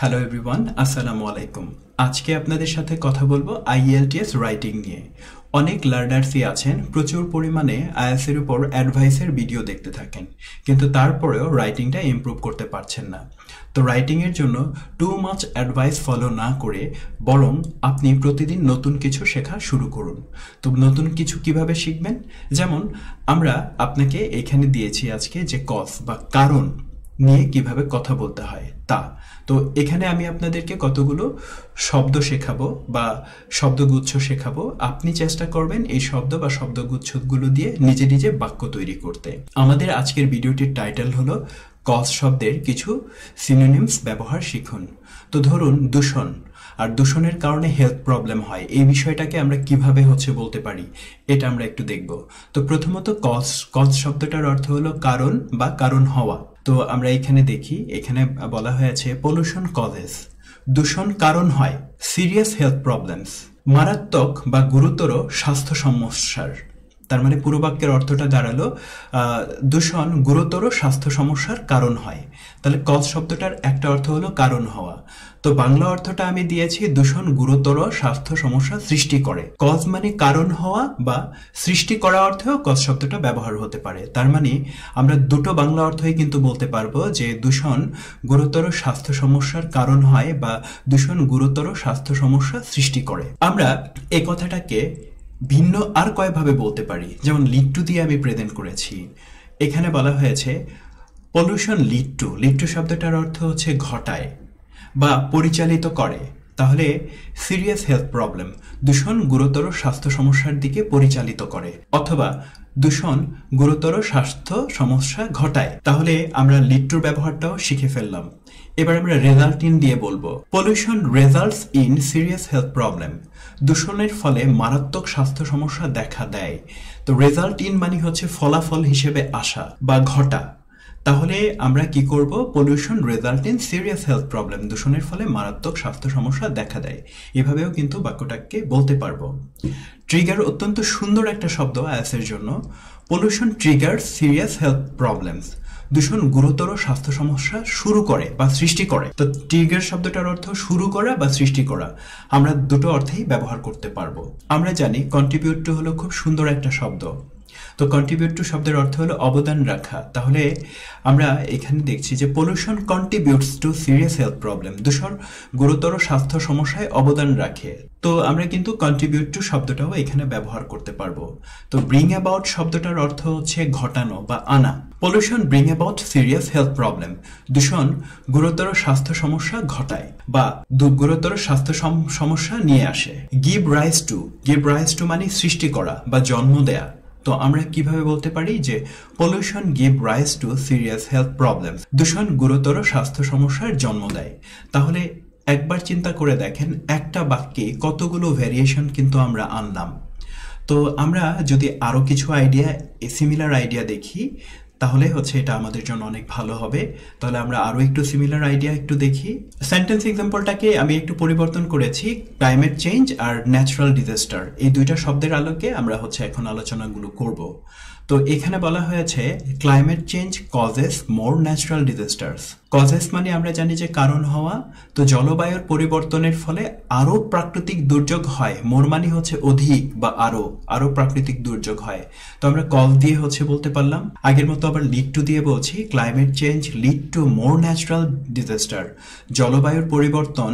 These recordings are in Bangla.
হ্যালো এভরিওয়ান, আসসালামু আলাইকুম। আজকে আপনাদের সাথে কথা বলবো আইএলটিএস রাইটিং নিয়ে। অনেক লার্নার্সই আছেন প্রচুর পরিমাণে আইএলটিএস এর উপর অ্যাডভাইসের ভিডিও দেখতে থাকেন, কিন্তু তারপরেও রাইটিংটা ইমপ্রুভ করতে পারছেন না। তো রাইটিং এর জন্য টু মাচ অ্যাডভাইস ফলো না করে বরং আপনি প্রতিদিন নতুন কিছু শেখা শুরু করুন। তো নতুন কিছু কিভাবে শিখবেন? যেমন আমরা আপনাকে এখানে দিয়েছি আজকে যে কজ বা কারণ নিয়ে কিভাবে কথা বলতে হয় তা। তো এখানে আমি আপনাদেরকে কতগুলো শব্দ শেখাবো বা শব্দগুচ্ছ শেখাবো। আপনি চেষ্টা করবেন এই শব্দ বা শব্দগুচ্ছগুলো দিয়ে নিজে নিজে বাক্য তৈরি করতে। আমাদের আজকের ভিডিওটির টাইটেল হলো কজ শব্দের কিছু সিনোনিমস ব্যবহার শিখুন। তো ধরুন দূষণ, আর দূষণের কারণে হেলথ প্রবলেম হয়, এই বিষয়টাকে আমরা কিভাবে বলতে পারি এটা আমরা একটু দেখব। তো প্রথমত কজ শব্দটার অর্থ হলো কারণ বা কারণ হওয়া। তো আমরা এখানে দেখি, এখানে বলা হয়েছে পলিউশন কজেস, দূষণ কারণ হয় সিরিয়াস হেলথ প্রবলেমস, মারাত্মক বা গুরুতর স্বাস্থ্য সমস্যার। তার মানে পুরো বাক্যের অর্থটা দাঁড়ালো দূষণ গুরুতর স্বাস্থ্য সমস্যার কারণ হয়। তাহলে কজ শব্দটার একটা অর্থ হলো কারণ হওয়া। তো বাংলা অর্থটা আমি দিয়েছি দূষণ গুরুতর স্বাস্থ্য সমস্যা সৃষ্টি করে। কজ মানে কারণ হওয়া বা সৃষ্টি করা অর্থেও কজ শব্দটা ব্যবহার হতে পারে। তার মানে আমরা দুটো বাংলা অর্থই কিন্তু বলতে পারবো যে দূষণ গুরুতর স্বাস্থ্য সমস্যার কারণ হয় বা দূষণ গুরুতর স্বাস্থ্য সমস্যা সৃষ্টি করে। আমরা এই কথাটাকে ভিন্ন আর কয়ভাবে বলতে পারি, যেমন লিড টু দিয়ে আমি প্রেজেন্ট করেছি। এখানে বলা হয়েছে পলিউশন লিড টু শব্দটার অর্থ হচ্ছে ঘটায় বা পরিচালিত করে। তাহলে সিরিয়াস হেলথ প্রবলেম, দূষণ গুরুতর স্বাস্থ্য সমস্যার দিকে পরিচালিত করে, অথবা দূষণ গুরুতর স্বাস্থ্য সমস্যা ঘটায়। তাহলে আমরা লিড টুর ব্যবহারটাও শিখে ফেললাম। এবার আমরা রেজাল্ট ইন দিয়ে বলবো pollution results in serious health problem, দূষণের ফলে মারাত্মক স্বাস্থ্য সমস্যা দেখা দেয়। তো রেজাল্ট ইন মানে হচ্ছে ফলাফল হিসেবে আসা বা ঘটা। তাহলে আমরা কি করব? Pollution result in serious health problem, দূষণের ফলে মারাত্মক স্বাস্থ্য সমস্যা দেখা দেয়। এভাবেও কিন্তু বাক্যটাকে বলতে পারবো। ট্রিগার অত্যন্ত সুন্দর একটা শব্দ আইএলটিএস এর জন্য। Pollution trigger serious health problems, দূষণ গুরুতর স্বাস্থ্য সমস্যা শুরু করে বা সৃষ্টি করে। তো ট্রিগার শব্দটার অর্থ শুরু করা বা সৃষ্টি করা, আমরা দুটো অর্থেই ব্যবহার করতে পারবো। আমরা জানি কন্ট্রিবিউট টু হলো খুব সুন্দর একটা শব্দ। তো কন্ট্রিবিউট টু শব্দের অর্থ হলো অবদান রাখা। তাহলে আমরা এখানে দেখছি যে pollution contributes two serious health problem, দূষণ গুরুতর স্বাস্থ্য সমস্যায় অবদান রাখে। তো আমরা কিন্তু কন্ট্রিবিউট টু শব্দটাও এখানে ব্যবহার করতে পারবো। তো ব্রিং অ্যাবাউট শব্দটার অর্থ হচ্ছে ঘটানো বা আনা। Pollution bring about serious health problem, দূষণ গুরুতর স্বাস্থ্য সমস্যা ঘটায় বা গুরুতর স্বাস্থ্য সমস্যা নিয়ে আসে। গিভ রাইজ টু মানে সৃষ্টি করা বা জন্ম দেয়া। তো আমরা কিভাবে বলতে পারি যে pollution give rise two serious health problems, দূষণ গুরুতর স্বাস্থ্য সমস্যার জন্ম দেয়। তাহলে একবার চিন্তা করে দেখেন, একটা বাক্যে কতগুলো ভ্যারিয়েশন কিন্তু আমরা আনলাম। তো আমরা যদি আরো কিছু সিমিলার আইডিয়া দেখি তাহলে এটা আমাদের জন্য অনেক ভালো হবে। তাহলে আমরা আরো একটু সিমিলার আইডিয়া একটু দেখি। সেন্টেন্স এক্সাম্পলটাকে আমি একটু পরিবর্তন করেছি। ক্লাইমেট চেঞ্জ আর ন্যাচারাল ডিজাস্টার, এই দুইটা শব্দের আলোকে আমরা এখন আলোচনাগুলো করব। তো এখানে বলা হয়েছে ক্লাইমেট চেঞ্জ কজেস মোর ন্যাচারাল ডিজাস্টার্স। কজেস মানে আমরা জানি যে কারণ হওয়া। তো জলবায়ুর পরিবর্তনের ফলে আরো প্রাকৃতিক দুর্যোগ হয়। মোর মানে অধিক বা আরো প্রাকৃতিক দুর্যোগ হয়। তো আমরা কজ দিয়ে বলতে পারলাম। আগের মতো আবার লিড টু দিয়ে বলছি, climate change lead to more natural disaster, জলবায়ুর পরিবর্তন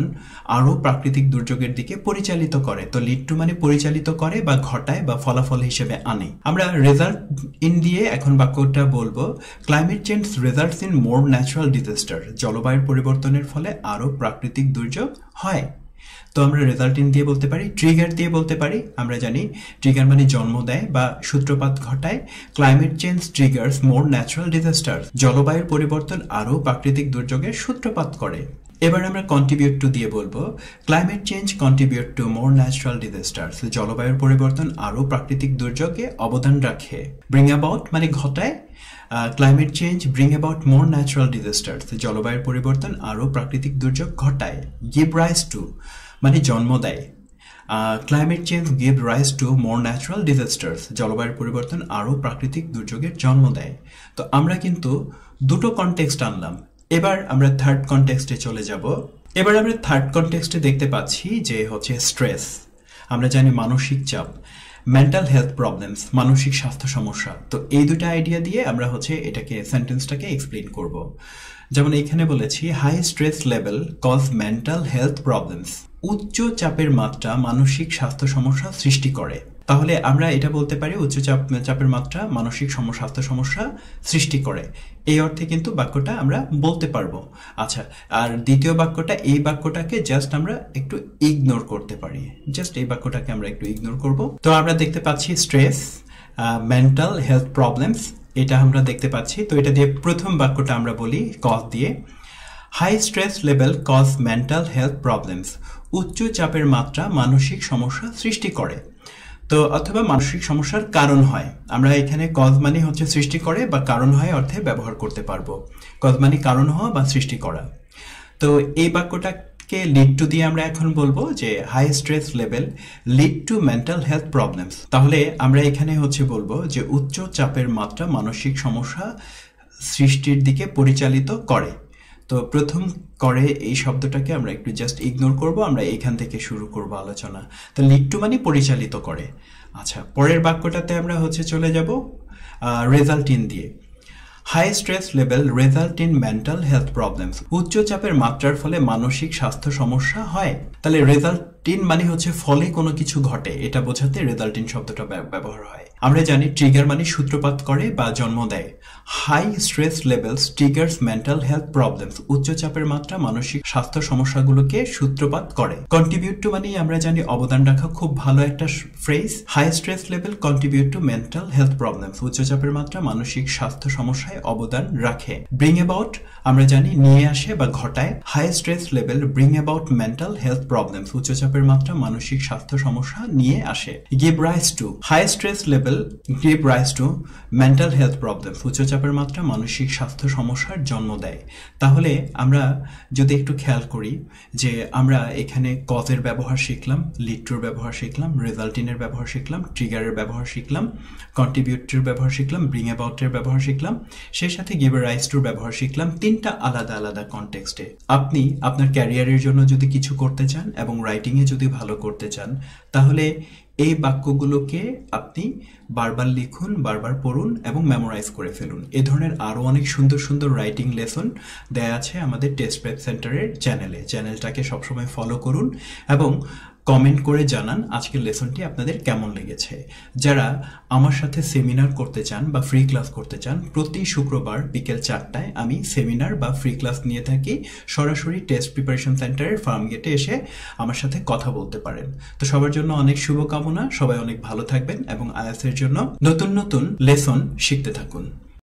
আরো প্রাকৃতিক দুর্যোগের দিকে পরিচালিত করে। তো লিড টু মানে পরিচালিত করে বা ঘটায় বা ফলাফল হিসেবে আনে। আমরা রেজাল্ট ইন দিয়ে এখন বাক্যটা বলবো climate change results in more natural disaster, জলবায়ুর পরিবর্তনের ফলে আরো প্রাকৃতিক দুর্যোগ হয়। তো আমরা রেজাল্ট ইন দিয়ে বলতে পারি। ট্রিগার দিয়ে বলতে পারি। আমরা জানি ট্রিগার মানে জন্ম দেয় বা সূত্রপাত ঘটায়। ক্লাইমেট চেঞ্জ ট্রিগার্স মোর ন্যাচারাল ডিজাস্টার, জলবায়ুর পরিবর্তন আরো প্রাকৃতিক দুর্যোগের সূত্রপাত করে। এবার আমরা কন্ট্রিবিউট টু দিয়ে বলবো climate change contribute to more natural disasters, জলবায়ুর পরিবর্তন আরো প্রাকৃতিক দুর্যোগে অবদান রাখে। ব্রিং অ্যাবাউট মানে ঘটায়। Climate change bring about more natural disasters, জলবায়ুর পরিবর্তন আরো প্রাকৃতিক দুর্যোগ ঘটায়। গিভ রাইজ টু মানে জন্ম দেয়। Climate change give rise two মোর ন্যাচারাল ডিজাস্টার্স, জলবায়ুর পরিবর্তন আরো প্রাকৃতিক দুর্যোগের জন্ম দেয়। তো আমরা কিন্তু দুটো কনটেক্সট আনলাম। এবার আমরা থার্ড কনটেক্সটে চলে যাব। এবার আমরা থার্ড কনটেক্সটে দেখতে পাচ্ছি যে হচ্ছে স্ট্রেস। আমরা জানি মানসিক চাপ, মেন্টাল হেলথ প্রবলেমস, মানসিক স্বাস্থ্য সমস্যা। তো এই দুটো আইডিয়া দিয়ে আমরা হচ্ছে এটাকে সেন্টেন্সটাকে এক্সপ্লেইন করব। যেমন এখানে বলেছি high stress level cause mental health problems. উচ্চ চাপের মাত্রা মানসিক স্বাস্থ্য সমস্যা সৃষ্টি করে। তাহলে আমরা এটা বলতে পারি উচ্চ চাপের মাত্রা মানসিক স্বাস্থ্য সমস্যা সৃষ্টি করে, এই অর্থে কিন্তু বাক্যটা আমরা বলতে পারবো। আচ্ছা, আর দ্বিতীয় বাক্যটা, এই বাক্যটাকে জাস্ট আমরা একটু ইগনোর করতে পারি, জাস্ট এই বাক্যটাকে আমরা একটু ইগনোর করব। তো আমরা দেখতে পাচ্ছি স্ট্রেস, মেন্টাল হেলথ প্রবলেমস, এটা আমরা দেখতে পাচ্ছি। তো এটা দিয়ে প্রথম বাক্যটা আমরা বলি কজ দিয়ে, high stress level cause mental health problems. উচ্চ চাপের মাত্রা মানসিক সমস্যা সৃষ্টি করে। তো অথবা মানসিক সমস্যার কারণ হয়, আমরা এখানে কজ মানে হচ্ছে সৃষ্টি করে বা কারণ হয় অর্থে ব্যবহার করতে পারবো। কজ মানে কারণ হওয়া বা সৃষ্টি করা। তো এই বাক্যটাকে লিড টু দিয়ে আমরা এখন বলবো যে high stress level lead to mental health problems. তাহলে আমরা এখানে হচ্ছে বলবো যে উচ্চ চাপের মাত্রা মানসিক সমস্যা সৃষ্টির দিকে পরিচালিত করে। তো প্রথম করে এই শব্দটাকে আমরা একটু জাস্ট ইগনোর করব, আমরা এখান থেকে শুরু করব আলোচনা। তো লিড টু মানে পরিচালিত করে। আচ্ছা, পরের বাক্যটাতে আমরা হচ্ছে চলে যাব রেজাল্ট ইন দিয়ে। High stress level result in mental health problems. উচ্চ চাপের মাত্রার ফলে মানসিক স্বাস্থ্য সমস্যা হয়। তাহলে রেজাল্ট ইন মানে হচ্ছে ফলে কোনো কিছু ঘটে, এটা বোঝাতে রেজাল্ট ইন শব্দটা ব্যবহার হয়। আমরা জানি ট্রিগার মানে সূত্রপাত করে বা জন্ম দেয়। High stress levels triggers mental health problems. উচ্চ চাপের মাত্রা মানসিক স্বাস্থ্য সমস্যাগুলোকে সূত্রপাত করে। কন্ট্রিবিউট টু মানে আমরা জানি অবদান রাখা, খুব ভালো একটা phrase. High stress level contribute to mental health problems. উচ্চ চাপের মাত্রা মানসিক স্বাস্থ্য সমস্যায় অবদান রাখে। ব্রিং অ্যাবাউট আমরা জানি নিয়ে আসে বা ঘটায়। High stress level bring about mental health problems. উচ্চ চাপের মাত্রা মানসিক স্বাস্থ্য সমস্যা নিয়ে আসে। Give rise to, high stress level give rise to mental health problems. উচ্চ চাপের মাত্রা মানসিক স্বাস্থ্য সমস্যার জন্ম দেয়। তাহলে আমরা যদি একটু খেয়াল করি যে আমরা এখানে কজের ব্যবহার শিখলাম, লিড টুর ব্যবহার শিখলাম, রেজাল্ট ইনের ব্যবহার শিখলাম, ট্রিগারের ব্যবহার শিখলাম, কন্ট্রিবিউটর ব্যবহার শিখলাম, ব্রিং অ্যাবাউটের ব্যবহার শিখলাম, সেই সাথে গিভ রাইজ টুর ব্যবহার শিখলাম। তিনটা আলাদা আলাদা কনটেক্সটে। আপনি আপনার ক্যারিয়ারের জন্য যদি কিছু করতে চান এবং রাইটিংয়ে যদি ভালো করতে চান, তাহলে এই বাক্যগুলোকে আপনি বারবার লিখুন, বারবার পড়ুন এবং মেমোরাইজ করে ফেলুন। এ ধরনের আরও অনেক সুন্দর সুন্দর রাইটিং লেসন দেয়া আছে আমাদের টেস্ট প্রেপ সেন্টারের চ্যানেলটাকে সবসময় ফলো করুন এবং কমেন্ট করে জানান আজকের লেসনটি আপনাদের কেমন লেগেছে। যারা আমার সাথে সেমিনার করতে চান বা ফ্রি ক্লাস করতে চান, প্রতি শুক্রবার বিকেল 4টায় আমি সেমিনার বা ফ্রি ক্লাস নিয়ে থাকি। সরাসরি টেস্ট প্রিপারেশন সেন্টারের ফার্ম গেটে এসে আমার সাথে কথা বলতে পারেন। তো সবার জন্য অনেক শুভকামনা, সবাই অনেক ভালো থাকবেন এবং আইএলটিএস এর জন্য নতুন নতুন লেসন শিখতে থাকুন।